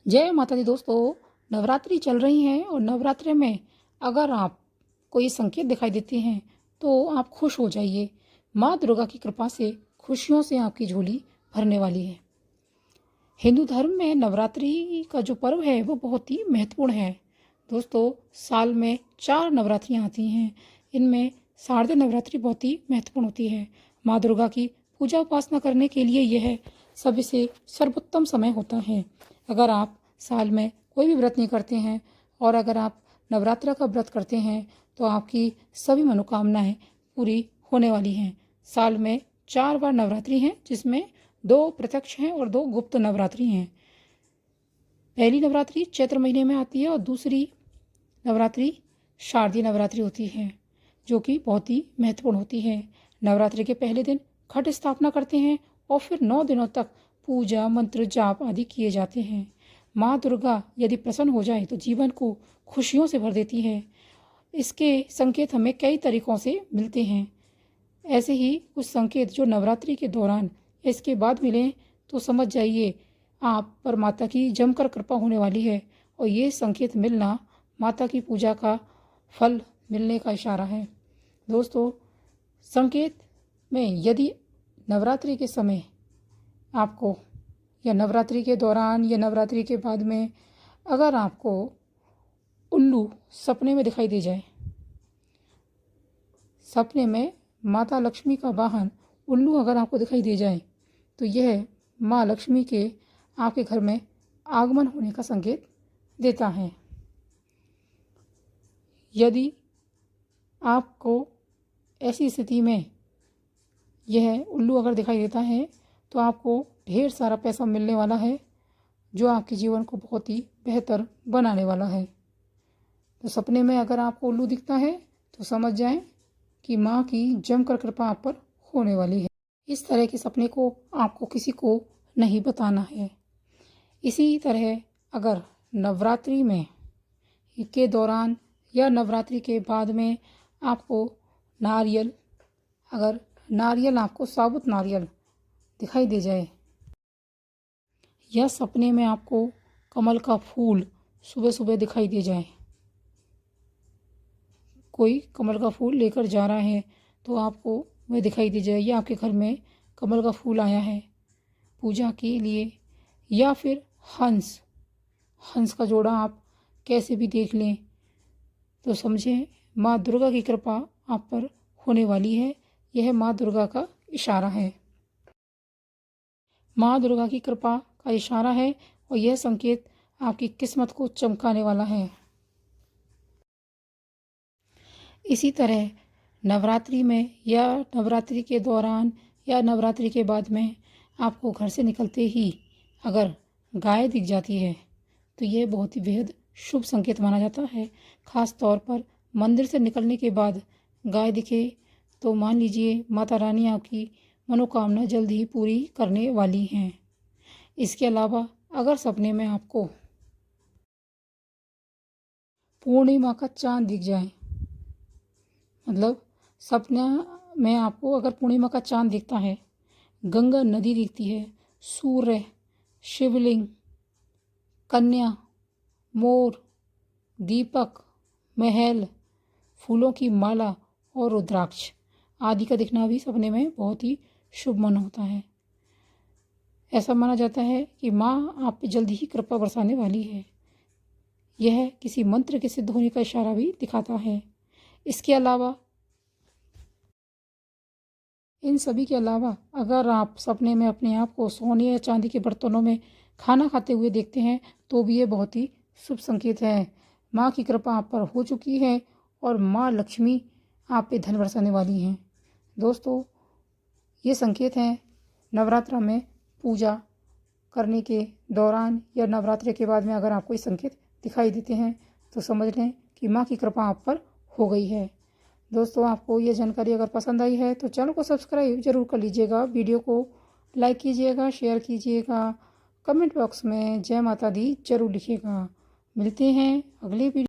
जय माता दी दोस्तों। नवरात्रि चल रही हैं और नवरात्रि में अगर आप कोई संकेत दिखाई देते हैं तो आप खुश हो जाइए। माँ दुर्गा की कृपा से खुशियों से आपकी झोली भरने वाली है। हिंदू धर्म में नवरात्रि का जो पर्व है वो बहुत ही महत्वपूर्ण है। दोस्तों, साल में 4 नवरात्रियाँ आती हैं। इनमें शारदीय नवरात्रि बहुत ही महत्वपूर्ण होती है। माँ दुर्गा की पूजा उपासना करने के लिए यह सबसे सर्वोत्तम समय होता है। अगर आप साल में कोई भी व्रत नहीं करते हैं और अगर आप नवरात्रा का व्रत करते हैं तो आपकी सभी मनोकामनाएं पूरी होने वाली हैं। साल में 4 बार नवरात्रि हैं, जिसमें 2 प्रत्यक्ष हैं और 2 गुप्त नवरात्रि हैं। पहली नवरात्रि चैत्र महीने में आती है और दूसरी नवरात्रि शारदीय नवरात्रि होती है, जो कि बहुत ही महत्वपूर्ण होती है। नवरात्रि के पहले दिन घट स्थापना करते हैं और फिर 9 दिनों तक पूजा मंत्र जाप आदि किए जाते हैं। माँ दुर्गा यदि प्रसन्न हो जाए तो जीवन को खुशियों से भर देती है। इसके संकेत हमें कई तरीकों से मिलते हैं। ऐसे ही कुछ संकेत जो नवरात्रि के दौरान इसके बाद मिलें तो समझ जाइए आप पर माता की जमकर कृपा होने वाली है और ये संकेत मिलना माता की पूजा का फल मिलने का इशारा है। दोस्तों, संकेत में यदि नवरात्रि के समय आपको या नवरात्रि के दौरान या नवरात्रि के बाद में अगर आपको उल्लू सपने में दिखाई दे जाए, सपने में माता लक्ष्मी का वाहन उल्लू अगर आपको दिखाई दे जाए तो यह माँ लक्ष्मी के आपके घर में आगमन होने का संकेत देता है। यदि आपको ऐसी स्थिति में यह उल्लू अगर दिखाई देता है तो आपको ढेर सारा पैसा मिलने वाला है, जो आपके जीवन को बहुत ही बेहतर बनाने वाला है। तो सपने में अगर आपको उल्लू दिखता है तो समझ जाएं कि माँ की जमकर कृपा आप पर होने वाली है। इस तरह के सपने को आपको किसी को नहीं बताना है। इसी तरह अगर नवरात्रि में के दौरान या नवरात्रि के बाद में आपको नारियल आपको साबुत नारियल दिखाई दे जाए या सपने में आपको कमल का फूल सुबह सुबह दिखाई दे जाए, कोई कमल का फूल लेकर जा रहा है तो आपको वह दिखाई दे जाए या आपके घर में कमल का फूल आया है पूजा के लिए, या फिर हंस का जोड़ा आप कैसे भी देख लें तो समझें माँ दुर्गा की कृपा आप पर होने वाली है। यह माँ दुर्गा का इशारा है। माँ दुर्गा की कृपा का इशारा है और यह संकेत आपकी किस्मत को चमकाने वाला है। इसी तरह नवरात्रि में या नवरात्रि के दौरान या नवरात्रि के बाद में आपको घर से निकलते ही अगर गाय दिख जाती है तो यह बहुत ही बेहद शुभ संकेत माना जाता है। ख़ास तौर पर मंदिर से निकलने के बाद गाय दिखे तो मान लीजिए माता रानी आपकी मनोकामना जल्द ही पूरी करने वाली हैं। इसके अलावा अगर सपने में आपको पूर्णिमा का चांद दिख जाए, मतलब सपना में आपको अगर पूर्णिमा का चांद दिखता है, गंगा नदी दिखती है, सूर्य, शिवलिंग, कन्या, मोर, दीपक, महल, फूलों की माला और रुद्राक्ष आदि का दिखना भी सपने में बहुत ही शुभ माना होता है। ऐसा माना जाता है कि माँ आप पे जल्दी ही कृपा बरसाने वाली है। यह किसी मंत्र के सिद्ध होने का इशारा भी दिखाता है। इसके अलावा इन सभी के अलावा अगर आप सपने में अपने आप को सोने या चांदी के बर्तनों में खाना खाते हुए देखते हैं तो भी ये बहुत ही शुभ संकेत है। माँ की कृपा आप पर हो चुकी है और माँ लक्ष्मी आप पे धन बरसाने वाली हैं। दोस्तों, ये संकेत हैं नवरात्रा में पूजा करने के दौरान या नवरात्रि के बाद में अगर आपको ये संकेत दिखाई देते हैं तो समझ लें कि माँ की कृपा आप पर हो गई है। दोस्तों, आपको ये जानकारी अगर पसंद आई है तो चैनल को सब्सक्राइब जरूर कर लीजिएगा, वीडियो को लाइक कीजिएगा, शेयर कीजिएगा, कमेंट बॉक्स में जय माता दी जरूर लिखिएगा। मिलते हैं अगली वीडियो।